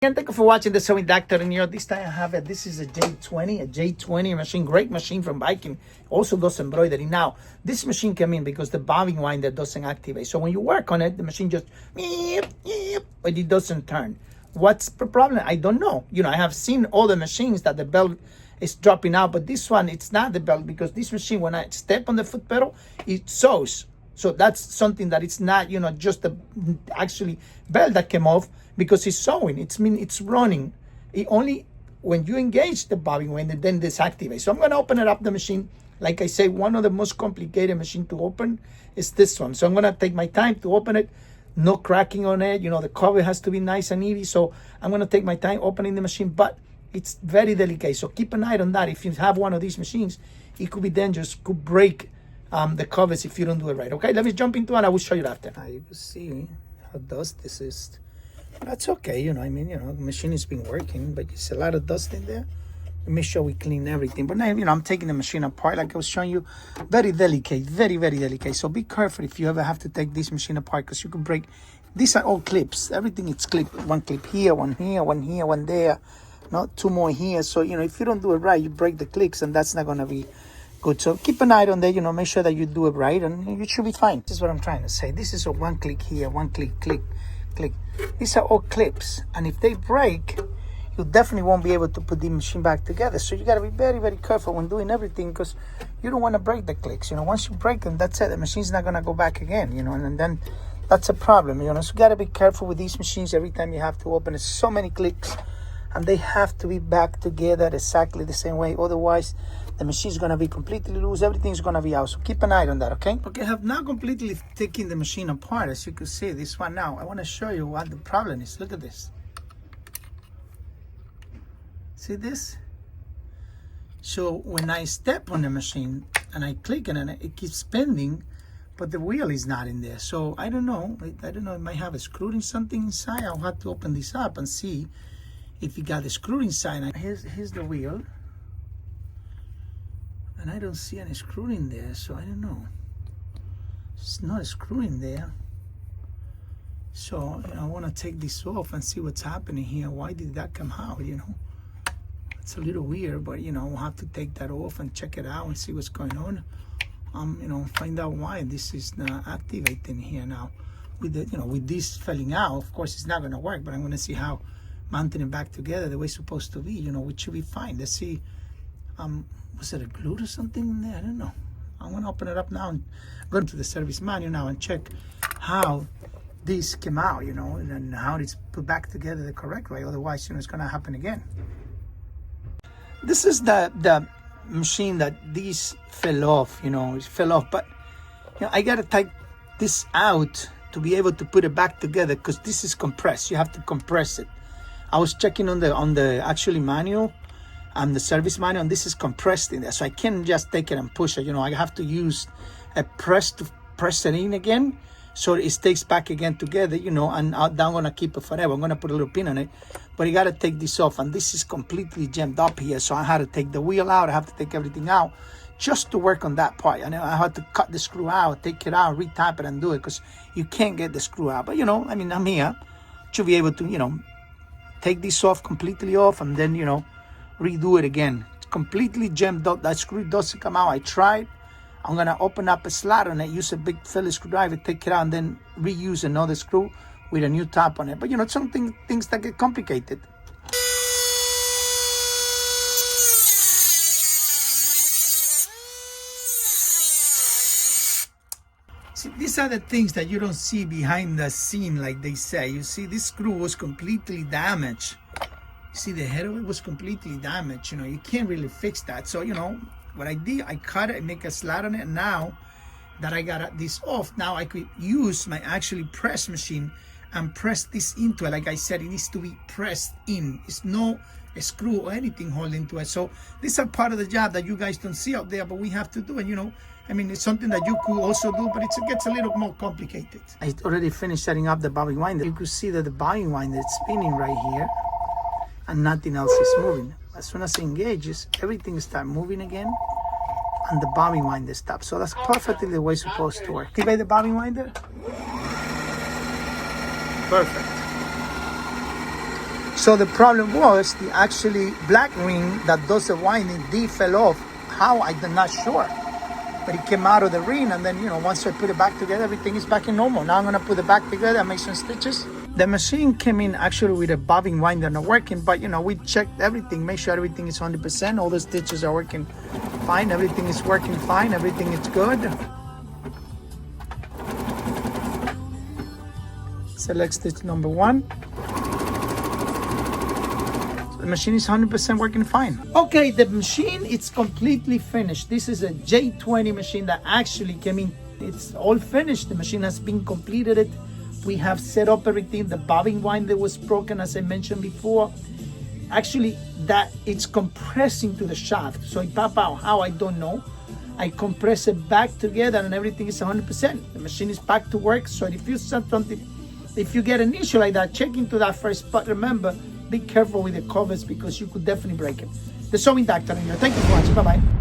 Again, thank you for watching the Sewing Doctor. And this time I have it. This is a Jade 20 machine, great machine from Viking. Also does embroidery. Now, this machine came in because the bobbin winder doesn't activate. So when you work on it, the machine just but it doesn't turn. What's the problem? I don't know. I have seen all the machines that the belt is dropping out, but this one, it's not the belt, because this machine, when I step on the foot pedal, it sews. So that's something that it's not, just the actually belt that came off, because it's sewing. It's running. It only when you engage the bobbin winder, then this activates. So I'm going to open it up, the machine. Like I say, one of the most complicated machine to open is this one. So I'm going to take my time to open it. No cracking on it. The cover has to be nice and easy. So I'm going to take my time opening the machine, but it's very delicate. So keep an eye on that. If you have one of these machines, it could be dangerous, could break the covers if you don't do it right. Okay, let me jump into it and I will show you after. Now you can see how dust this is. That's okay, the machine has been working, but it's a lot of dust in there. Make sure we clean everything. But now, I'm taking the machine apart like I was showing you. Very delicate, very, very delicate. So be careful if you ever have to take this machine apart, because you can break. These are all clips. Everything is clipped. One clip here, one here, one here, one there. Not two more here. So, if you don't do it right, you break the clicks, and that's not going to be good. So keep an eye on there, make sure that you do it right, and you should be fine. This is what I'm trying to say. This is a one click here, one click, click. These are all clips, and if they break, you definitely won't be able to put the machine back together. So you got to be very, very careful when doing everything, because you don't want to break the clicks. Once you break them, that's it. The machine's not going to go back again, and then that's a problem. So you got to be careful with these machines. Every time you have to open it, so many clicks, and they have to be back together exactly the same way. Otherwise, the machine's going to be completely loose. Everything's going to be out. So keep an eye on that, okay? Okay, I have now completely taken the machine apart. As you can see, this one now, I want to show you what the problem is. Look at this. See this? So when I step on the machine and I click on it, it keeps spinning, but the wheel is not in there. So I don't know. It might have a screw in something inside. I'll have to open this up and see if you got the screw inside. Here's the wheel. And I don't see any screw in there, so I don't know. It's not a screw in there. So I want to take this off and see what's happening here. Why did that come out, It's a little weird, but we'll have to take that off and check it out and see what's going on. Find out why this is not activating here now. With this falling out, of course it's not going to work, but I'm going to see how mounting it back together the way it's supposed to be, which should be fine. Let's see. Was it a glue or something in there? I don't know. I'm going to open it up now and go into the service manual now and check how this came out, and how it's put back together the correct way. Otherwise, it's going to happen again. This is the machine that these fell off, it fell off. But, I got to take this out to be able to put it back together, because this is compressed. You have to compress it. I was checking on the actually manual, the service manual, and this is compressed in there, so I can't just take it and push it. I have to use a press to press it in again, so it stays back again together, and I'm gonna keep it forever. I'm gonna put a little pin on it, but you gotta take this off, and this is completely jammed up here, so I had to take the wheel out. I have to take everything out just to work on that part. I had to cut the screw out, take it out, retap it, and do it, because you can't get the screw out. But I'm here to be able to take this off completely off, and then redo it again. It's completely jammed up. That screw doesn't come out. I tried. I'm gonna open up a slot on it, use a big Phillips screwdriver, take it out, and then reuse another screw with a new top on it. But things that get complicated. See, these are the things that you don't see behind the scene, like they say. You see, this screw was completely damaged. See, the head of it was completely damaged. You can't really fix that. So, what I did, I cut it and make a slot on it. Now that I got this off, now I could use my actually press machine and press this into it. Like I said, it needs to be pressed in. It's no a screw or anything holding to it. So these are part of the job that you guys don't see out there, but we have to do it, it's something that you could also do, but it gets a little more complicated. I already finished setting up the bobbin winder. You could see that the bobbin winder is spinning right here, and nothing else is moving. As soon as it engages, everything starts moving again, and the bobbin winder stops. So that's perfectly the way it's supposed to work. Activate the bobbin winder. Perfect. So the problem was the actually black ring that does the winding fell off. How, I'm not sure. But it came out of the ring, and then, once I put it back together, everything is back in normal. Now I'm gonna put it back together and make some stitches. The machine came in actually with a bobbin winder not working, but we checked everything, make sure everything is 100%. All the stitches are working fine. Everything is working fine. Everything is good. Select stitch number 1. The machine is 100% working fine. Okay, the machine is completely finished. This is a J20 machine that actually came in. It's all finished. The machine has been completed. We have set up everything. The bobbin winder was broken, as I mentioned before. Actually, that it's compressing to the shaft. So it pop out. How, I don't know. I compress it back together and everything is 100%. The machine is back to work. So if you set something, if you get an issue like that, check into that first. But remember, be careful with the covers because you could definitely break it. The Sewing Doctor in here. Thank you for watching. Bye-bye.